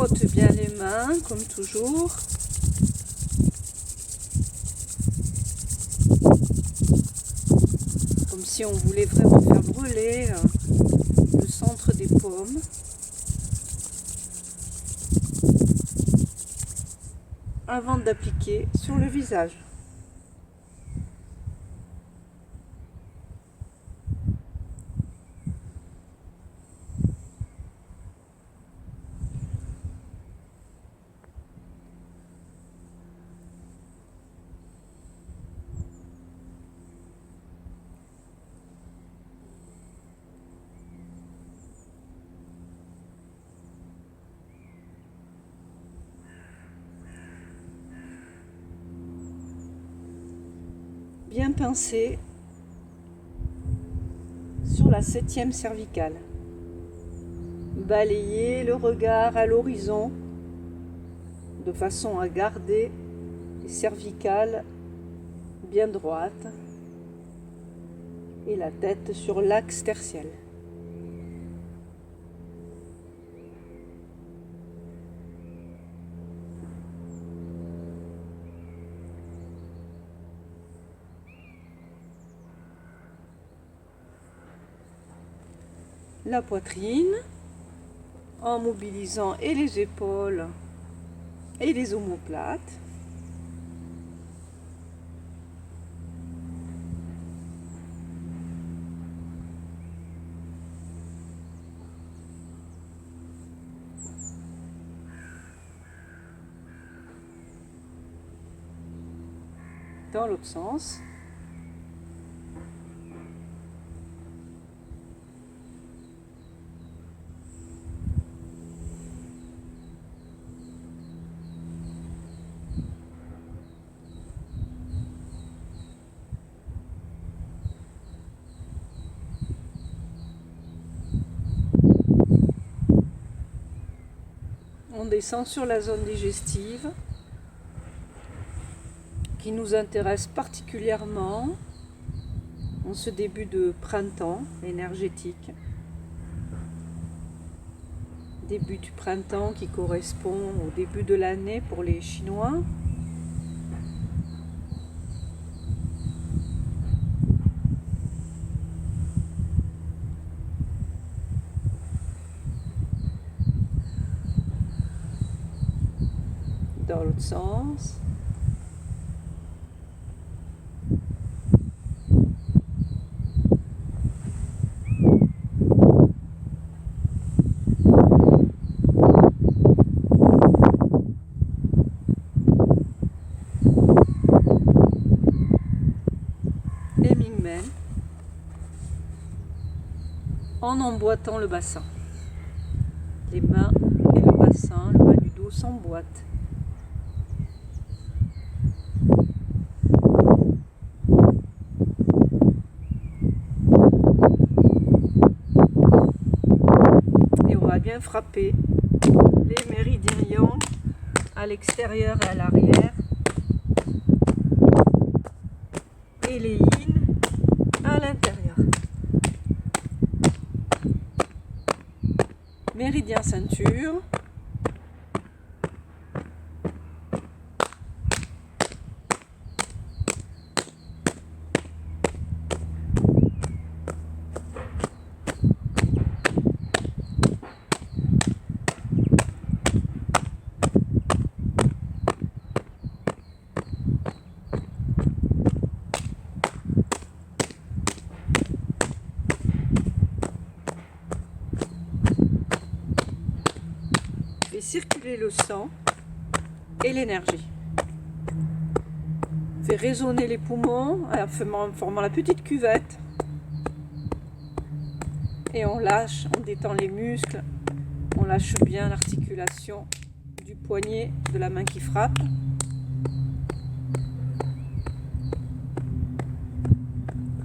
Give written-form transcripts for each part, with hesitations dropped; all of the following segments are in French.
frotte bien les mains, comme toujours. Comme si on voulait vraiment faire brûler le centre des paumes. Avant d'appliquer sur le visage. Bien pincer sur la 7e cervicale. Balayer le regard à l'horizon de façon à garder les cervicales bien droites et la tête sur l'axe tertiel. La poitrine en mobilisant et les épaules et les omoplates. Dans l'autre sens. On descend sur la zone digestive qui nous intéresse particulièrement en ce début de printemps énergétique. Début du printemps qui correspond au début de l'année pour les Chinois. Dans l'autre sens. Et Mingmen en emboîtant le bassin. Les mains et le bassin, le bas du dos s'emboîtent. Bien frapper les méridiens yang à l'extérieur et à l'arrière et les yin à l'intérieur. Méridien ceinture. Circuler le sang et l'énergie. Fait résonner les poumons en formant la petite cuvette. Et on lâche, on détend les muscles, on lâche bien l'articulation du poignet de la main qui frappe.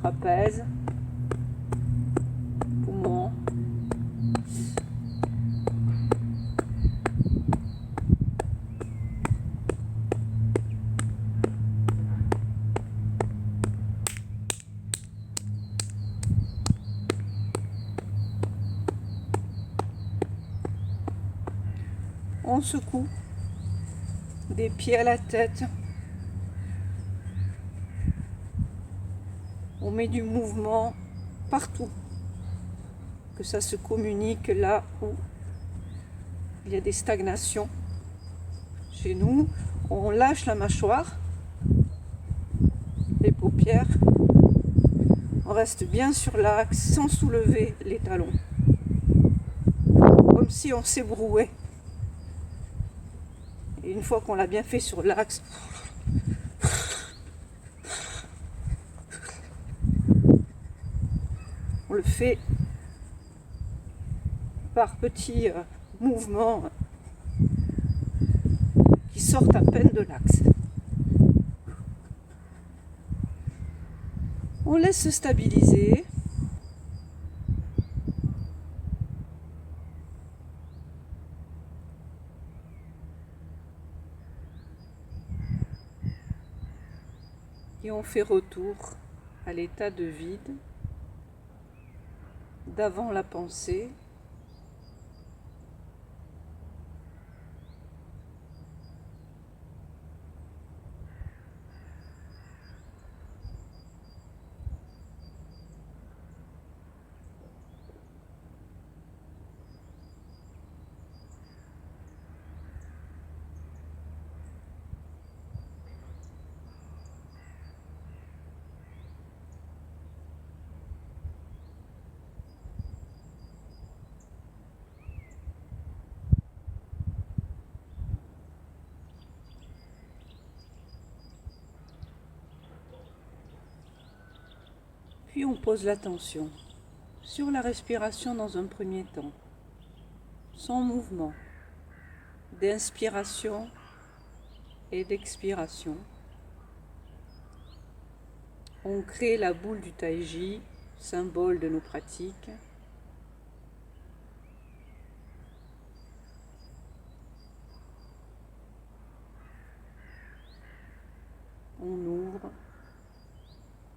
Trapèze, poumon. on secoue des pieds à la tête. On met du mouvement partout, que ça se communique là où il y a des stagnations. Chez nous, on lâche la mâchoire, les paupières, on reste bien sur l'axe sans soulever les talons, comme si on s'ébrouait. Et une fois qu'on l'a bien fait sur l'axe, on le fait par petits mouvements qui sortent à peine de l'axe. On laisse se stabiliser. Et on fait retour à l'état de vide d'avant la pensée. Puis on pose l'attention sur la respiration dans un premier temps, sans mouvement, d'inspiration et d'expiration. On crée la boule du Taiji, symbole de nos pratiques. On ouvre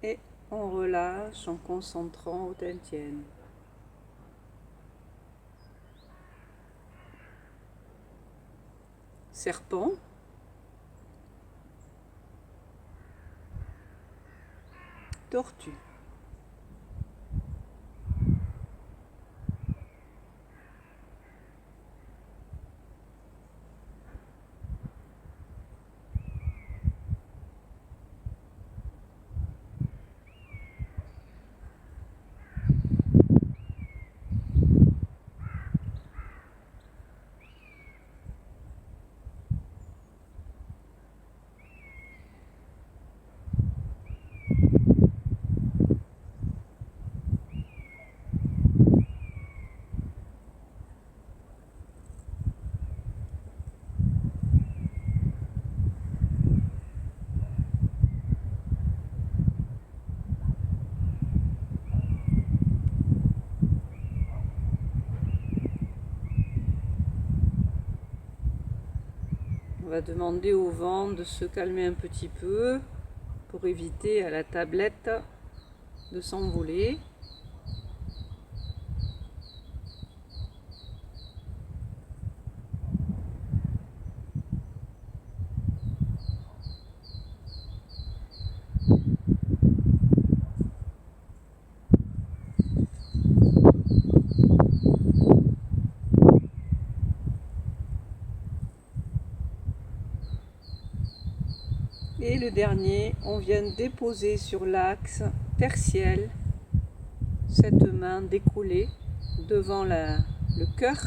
et on relâche en concentrant au Tantien. Serpent. Tortue. On va demander au vent de se calmer un petit peu pour éviter à la tablette de s'envoler. Et le dernier, on vient déposer sur l'axe tertiel cette main décollée devant le cœur,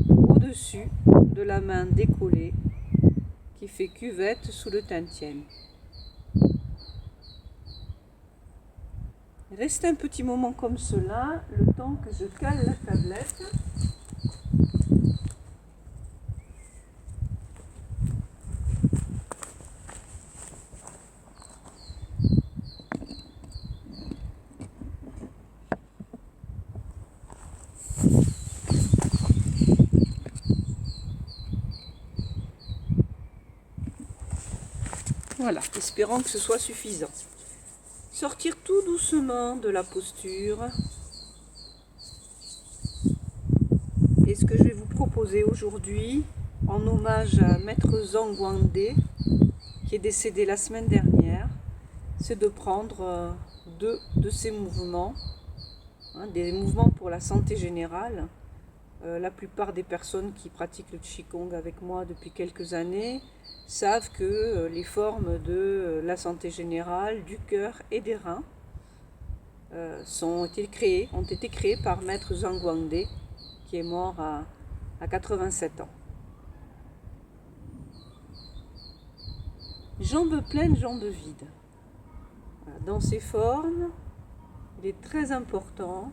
au-dessus de la main décollée qui fait cuvette sous le Tantien. Reste un petit moment comme cela, le temps que je cale la tablette. Voilà, espérant que ce soit suffisant. Sortir tout doucement de la posture. Et ce que je vais vous proposer aujourd'hui, en hommage à Maître Zhang Guangde, qui est décédé la semaine dernière, c'est de prendre deux de ces mouvements, des mouvements pour la santé générale. La plupart des personnes qui pratiquent le Qigong avec moi depuis quelques années savent que les formes de la santé générale, du cœur et des reins ont été créées par Maître Zhang Guangde, qui est mort à 87 ans. Jambes pleines, jambes vides. Dans ces formes, il est très important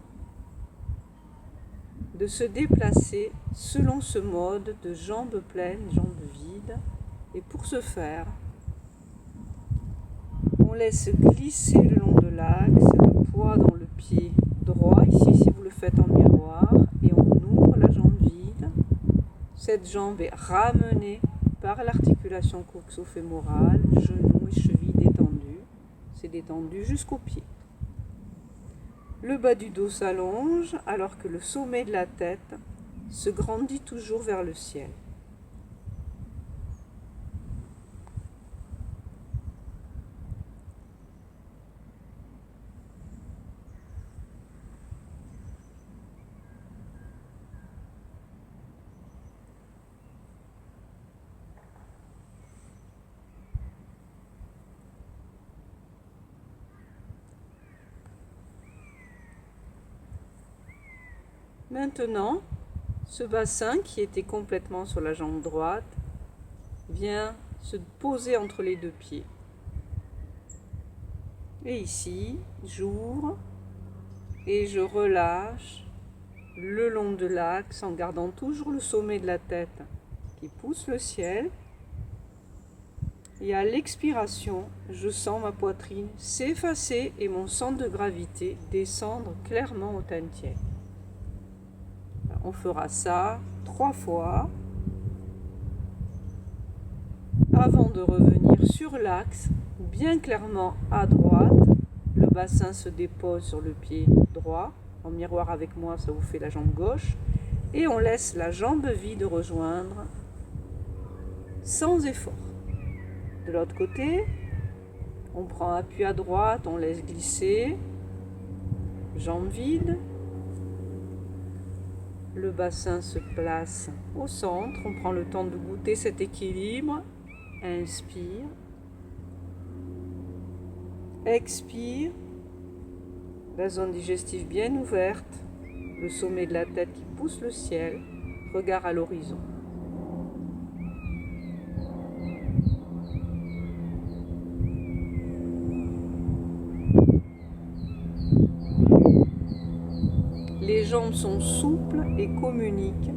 de se déplacer selon ce mode de jambes pleines, jambes vides. Et pour ce faire, on laisse glisser le long de l'axe le poids dans le pied droit, ici si vous le faites en miroir, et on ouvre la jambe vide. Cette jambe est ramenée par l'articulation coxo-fémorale, genoux et chevilles détendus. C'est détendu jusqu'au pied. Le bas du dos s'allonge alors que le sommet de la tête se grandit toujours vers le ciel. Maintenant, ce bassin qui était complètement sur la jambe droite vient se poser entre les deux pieds. Et ici, j'ouvre et je relâche le long de l'axe en gardant toujours le sommet de la tête qui pousse le ciel. Et à l'expiration, je sens ma poitrine s'effacer et mon centre de gravité descendre clairement au Tantien. On fera ça 3 fois avant de revenir sur l'axe, bien clairement à droite. Le bassin se dépose sur le pied droit. En miroir avec moi, ça vous fait la jambe gauche. Et on laisse la jambe vide rejoindre sans effort. De l'autre côté, on prend appui à droite, on laisse glisser. Jambe vide. Le bassin se place au centre, on prend le temps de goûter cet équilibre. Inspire. Expire. La zone digestive bien ouverte. Le sommet de la tête qui pousse le ciel. Regard à l'horizon. Les jambes sont souples et communiquent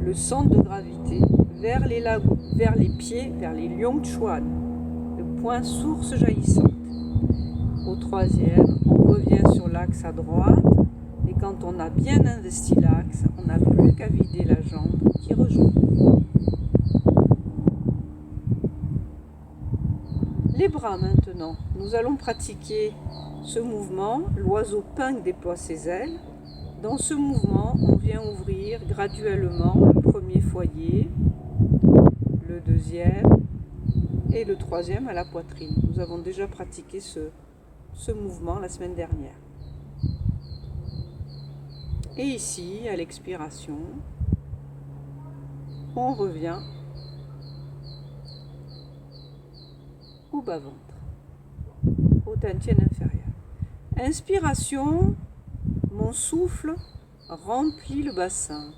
le centre de gravité vers les pieds, vers les Liong Chuan, le point source jaillissante. Au troisième, on revient sur l'axe à droite et quand on a bien investi l'axe, on n'a plus qu'à vider la jambe qui rejoint. Les bras maintenant. Nous allons pratiquer ce mouvement. L'oiseau ping déploie ses ailes. Dans ce mouvement, on vient ouvrir graduellement le premier foyer, le deuxième et le troisième à la poitrine. Nous avons déjà pratiqué ce mouvement la semaine dernière. Et ici, à l'expiration, on revient au bas-ventre, au Tantien inférieur. Inspiration. Mon souffle remplit le bassin.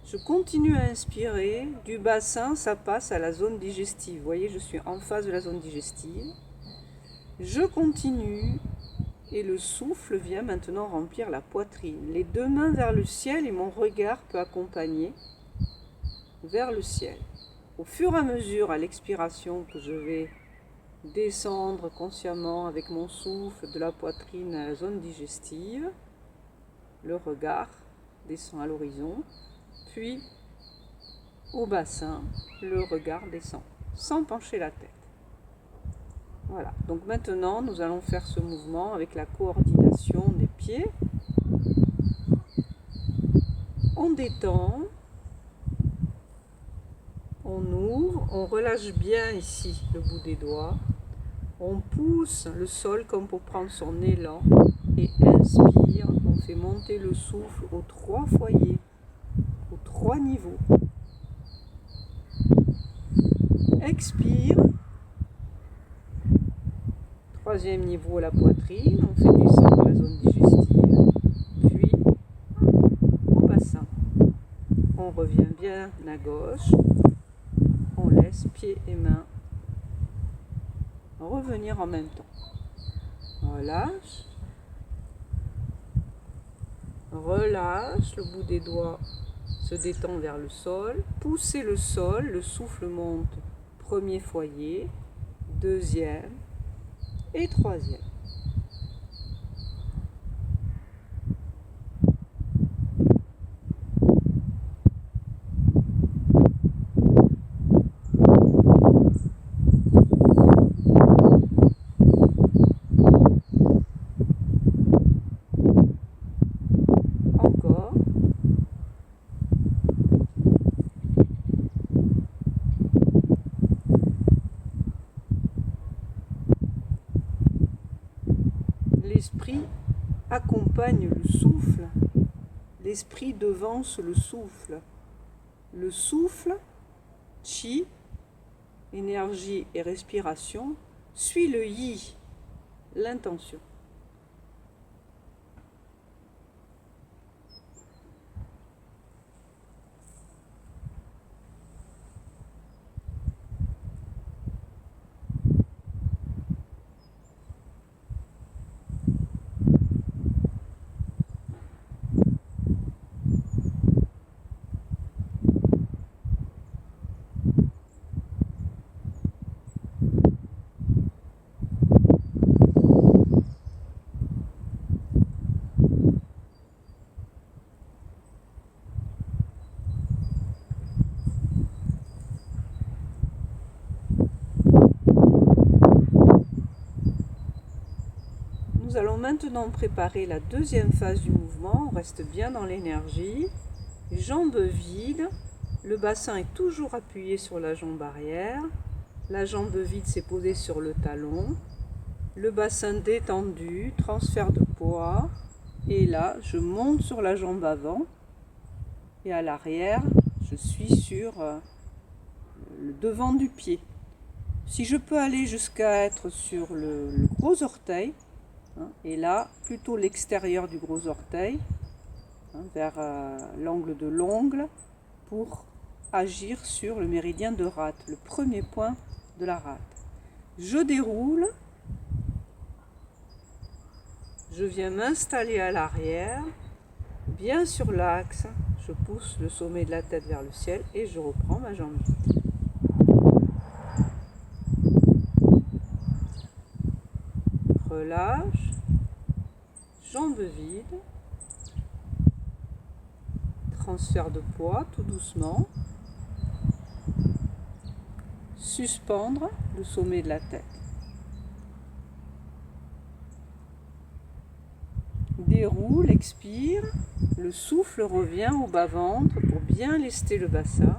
Je continue à inspirer. Du bassin, ça passe à la zone digestive. Vous voyez, je suis en face de la zone digestive. Je continue et le souffle vient maintenant remplir la poitrine. Les deux mains vers le ciel et mon regard peut accompagner vers le ciel. Au fur et à mesure, à l'expiration, que je vais descendre consciemment avec mon souffle de la poitrine à la zone digestive, le regard descend à l'horizon, puis au bassin, le regard descend, sans pencher la tête. Voilà, donc maintenant nous allons faire ce mouvement avec la coordination des pieds. On détend On ouvre, on relâche bien ici le bout des doigts. On pousse le sol comme pour prendre son élan et inspire. On fait monter le souffle aux 3 foyers, aux 3 niveaux. Expire. 3e niveau, la poitrine. On fait descendre la zone digestive. Puis au bassin. On revient bien à gauche. On laisse pieds et mains revenir en même temps. Relâche. Relâche, le bout des doigts se détend vers le sol. Poussez le sol, le souffle monte. 1er foyer, 2e et 3e. Encore. L'esprit accompagne le souffle. L'esprit devance le souffle. Le souffle, chi, énergie et respiration, suit le yi, l'intention. Nous allons maintenant préparer la 2e phase du mouvement. On reste bien dans l'énergie. Jambes vides. Le bassin est toujours appuyé sur la jambe arrière. La jambe vide s'est posée sur le talon. Le bassin détendu, transfert de poids. Et là, je monte sur la jambe avant. Et à l'arrière, je suis sur le devant du pied. Si je peux aller jusqu'à être sur le gros orteil, et là, plutôt l'extérieur du gros orteil, vers l'angle de l'ongle, pour agir sur le méridien de rate, le premier point de la rate. Je déroule, je viens m'installer à l'arrière, bien sur l'axe, je pousse le sommet de la tête vers le ciel et je reprends ma jambe vide. Relâche, jambes vides, transfert de poids tout doucement, suspendre le sommet de la tête. Déroule, expire, le souffle revient au bas-ventre pour bien lester le bassin.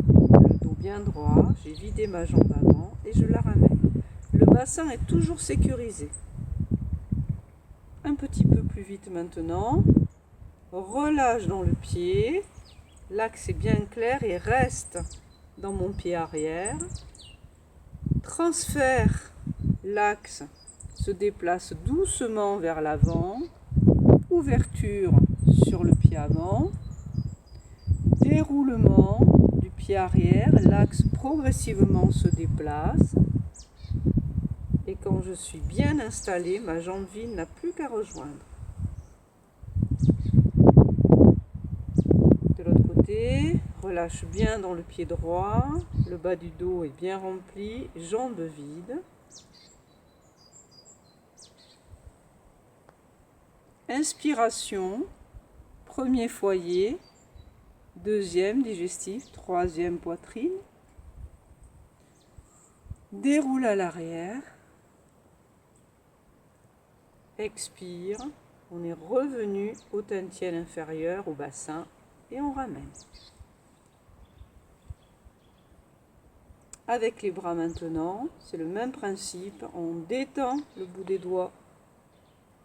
Le dos bien droit, j'ai vidé ma jambe avant et je la ramène. Le bassin est toujours sécurisé. Un petit peu plus vite maintenant. Relâche dans le pied. L'axe est bien clair et reste dans mon pied arrière. Transfère l'axe, se déplace doucement vers l'avant. Ouverture sur le pied avant. Déroulement du pied arrière. L'axe progressivement se déplace. Et quand je suis bien installée, ma jambe vide n'a plus qu'à rejoindre. De l'autre côté, relâche bien dans le pied droit. Le bas du dos est bien rempli. Jambes vides. Inspiration. Premier foyer. 2e digestif. 3e poitrine. Déroule à l'arrière. Expire, on est revenu au tentiel inférieur, au bassin, et on ramène. avec les bras maintenant, c'est le même principe, on détend le bout des doigts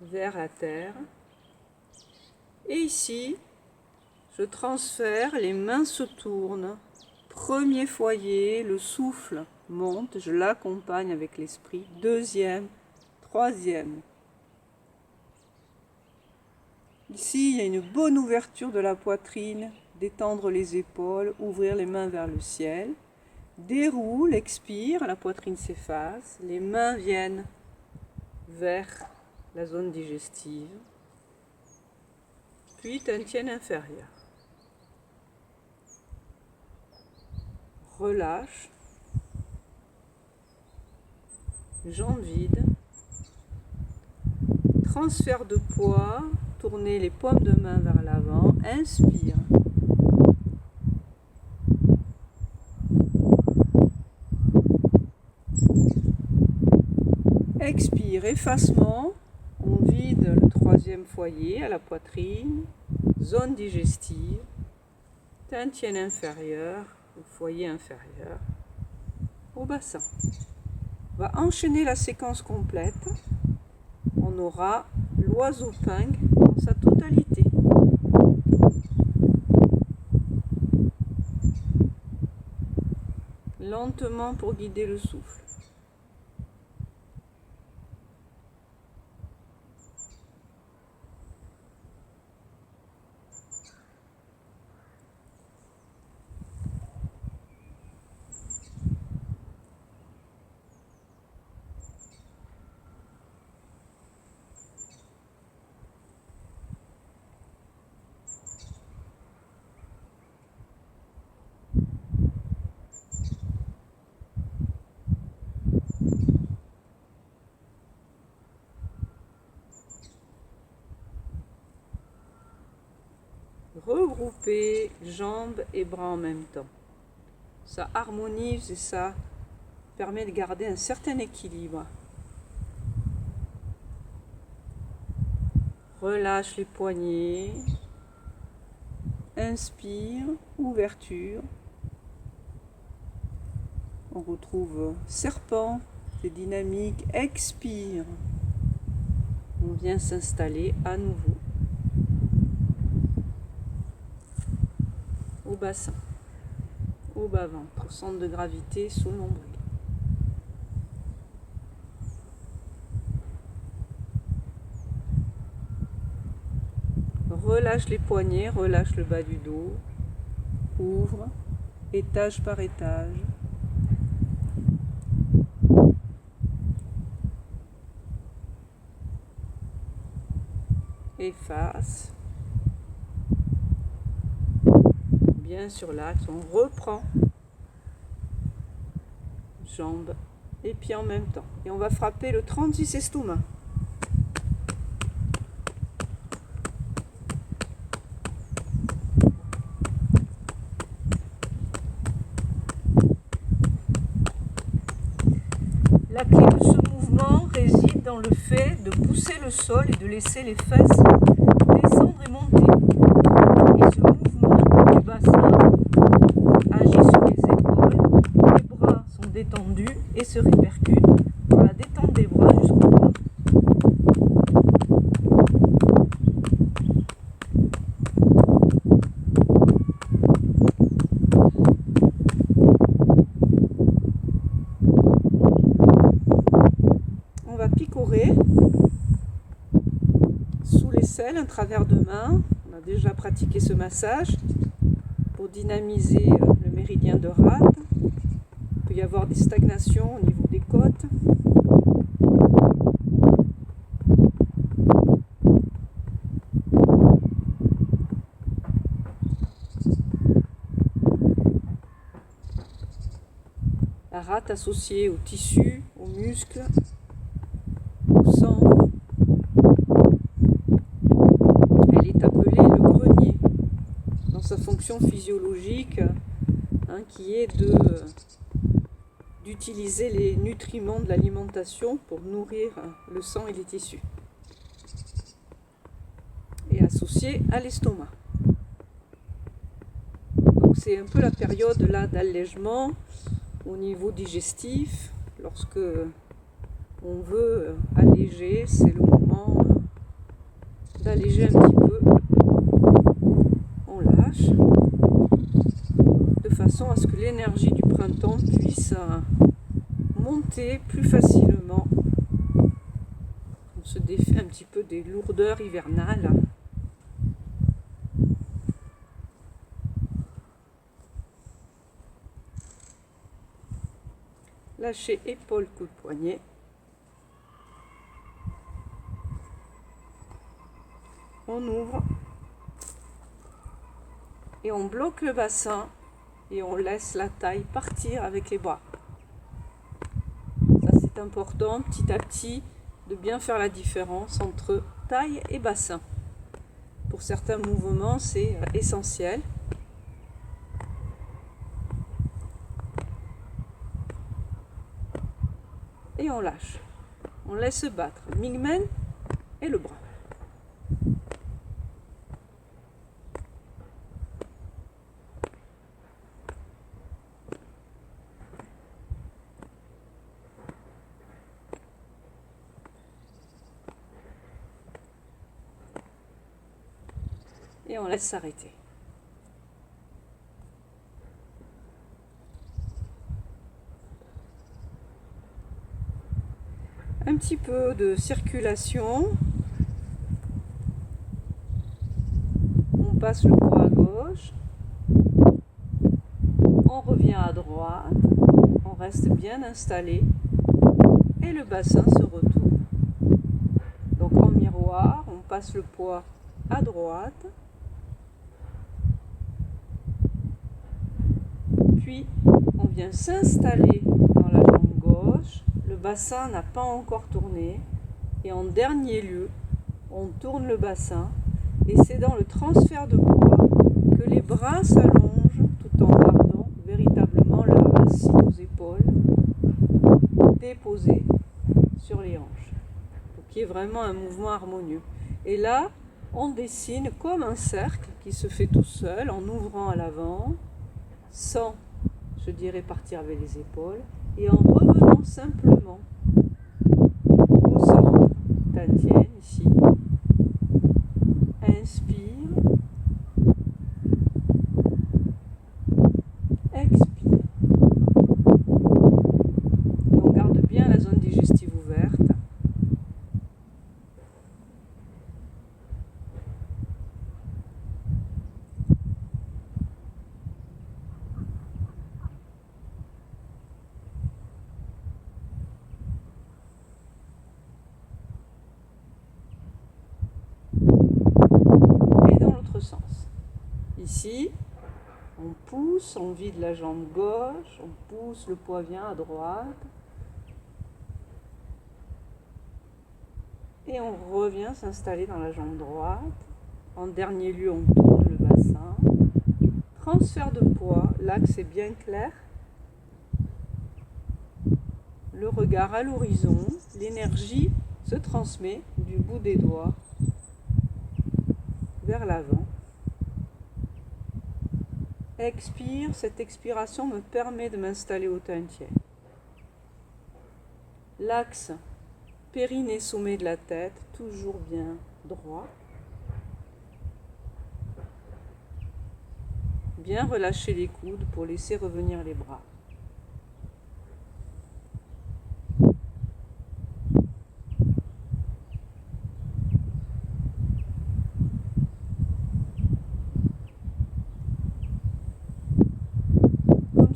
vers la terre. Et ici, je transfère, les mains se tournent. Premier foyer, le souffle monte, je l'accompagne avec l'esprit. Deuxième, troisième. Ici, il y a une bonne ouverture de la poitrine, détendre les épaules, ouvrir les mains vers le ciel. Déroule, expire, la poitrine s'efface, les mains viennent vers la zone digestive. Puis tienne inférieure. Relâche. Jambes vides. Transfert de poids. Tournez les paumes de main vers l'avant. Inspire. Expire, effacement. On vide le troisième foyer à la poitrine. Zone digestive. Tienne inférieure, au foyer inférieur, au bassin. On va enchaîner la séquence complète. On aura l'oiseau ping dans sa totalité. Lentement pour guider le souffle. Regrouper jambes et bras en même temps. Ça harmonise et ça permet de garder un certain équilibre. Relâche les poignets. Inspire, ouverture. On retrouve serpent, c'est dynamique. Expire. On vient s'installer à nouveau au bassin, au bas-ventre, centre de gravité sous le nombril. Relâche les poignets, relâche le bas du dos, ouvre, étage par étage. Efface. Bien sur l'axe, on reprend jambes et pieds en même temps. Et on va frapper le 36 estomac. La clé de ce mouvement réside dans le fait de pousser le sol et de laisser les fesses descendre et monter. Et ce mouvement du bassin agit sur les épaules, les bras sont détendus et se répercutent par la détente des bras jusqu'au bas. On va picorer sous l'aisselle, un travers de main. On a déjà pratiqué ce massage pour dynamiser le méridien de rate. Il peut y avoir des stagnations au niveau des côtes. La rate associée aux tissus, aux muscles, au sang. Elle est appelée le grenier dans sa fonction physiologique, qui est d'utiliser les nutriments de l'alimentation pour nourrir le sang et les tissus. Et associée à l'estomac. Donc c'est un peu la période là d'allègement au niveau digestif. Lorsque on veut alléger, c'est le moment d'alléger un petit peu. On lâche de façon à ce que l'énergie du printemps puisse monter plus facilement. On se défait un petit peu des lourdeurs hivernales. Lâchez épaules, coude, poignet. On ouvre et on bloque le bassin et on laisse la taille partir avec les bras. Ça c'est important, petit à petit, de bien faire la différence entre taille et bassin. Pour certains mouvements, c'est essentiel. Et on lâche. On laisse battre le mingmen et le bras. Et on laisse s'arrêter. Un petit peu de circulation. On passe le poids à gauche. On revient à droite. On reste bien installé. Et le bassin se retourne. Donc en miroir, on passe le poids à droite. Puis on vient s'installer dans la jambe gauche. Le bassin n'a pas encore tourné. Et en dernier lieu, on tourne le bassin. Et c'est dans le transfert de poids que les bras s'allongent tout en gardant véritablement leur racine aux épaules déposée sur les hanches. Donc il y a vraiment un mouvement harmonieux. Et là, on dessine comme un cercle qui se fait tout seul en ouvrant à l'avant, sans, je dirais, partir avec les épaules, et en revenant simplement au centre, dantienne ici. Inspire, expire. Et on garde bien la zone digestive ouverte. Sens. Ici, on pousse, on vide la jambe gauche, on pousse, le poids vient à droite. Et on revient s'installer dans la jambe droite. En dernier lieu, on tourne le bassin. Transfert de poids, l'axe est bien clair. Le regard à l'horizon, l'énergie se transmet du bout des doigts vers l'avant. Expire, cette expiration me permet de m'installer au tantien. L'axe périnée-sommet de la tête, toujours bien droit. Bien relâcher les coudes pour laisser revenir les bras.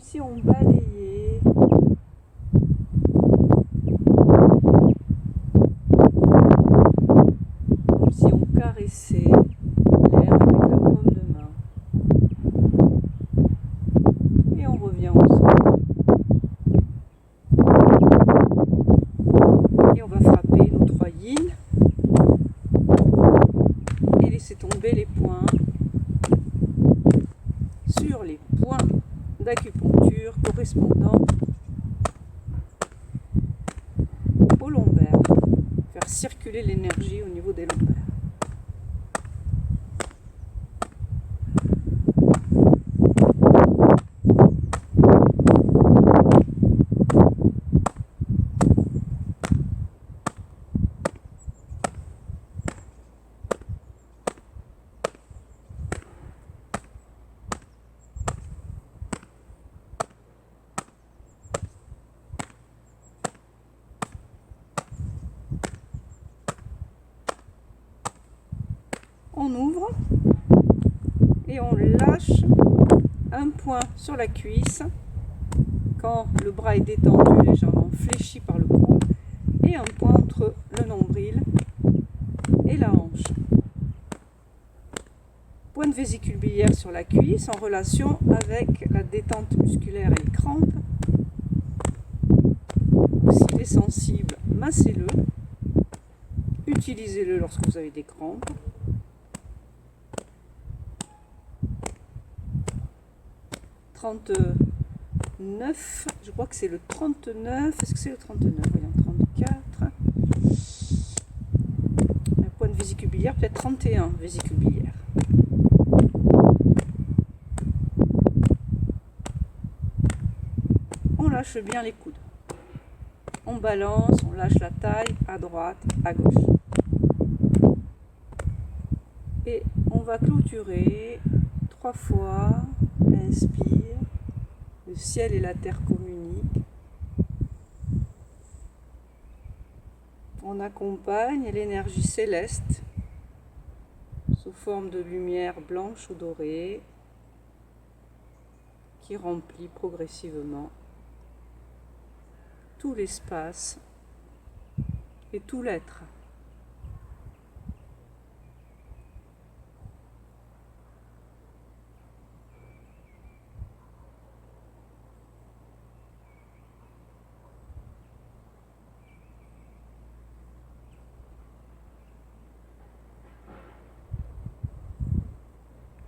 Si on balayait comme si on caressait l'air avec la paume de main et on revient au centre et on va frapper nos 3 yin et laisser tomber les poings sur les points d'acupuncture correspondant au lombaire, faire circuler l'énergie au niveau des lombaires. et on lâche un point sur la cuisse quand le bras est détendu, légèrement fléchi par le coude, et un point entre le nombril et la hanche. Point de vésicule biliaire sur la cuisse en relation avec la détente musculaire et les crampes. S'il est sensible, massez-le. Utilisez-le lorsque vous avez des crampes. Je crois que c'est le 39. Est-ce que c'est le 39? Voyons, 34. Un point de vésicule biliaire, peut-être 31 vésicule biliaire. On lâche bien les coudes. On balance, on lâche la taille à droite, à gauche. Et on va clôturer 3 fois. Inspire. Le ciel et la terre communiquent. On accompagne l'énergie céleste sous forme de lumière blanche ou dorée qui remplit progressivement tout l'espace et tout l'être.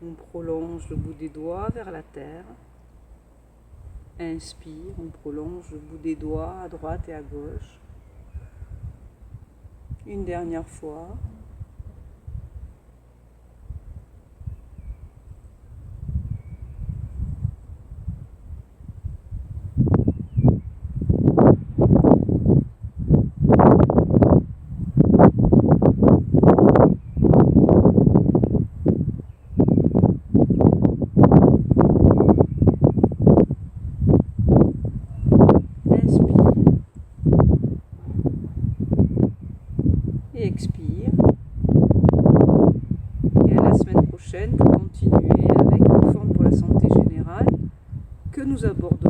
On prolonge le bout des doigts vers la terre. Inspire, on prolonge le bout des doigts à droite et à gauche. Une dernière fois. Et expire. Et à la semaine prochaine pour continuer avec une forme pour la santé générale que nous abordons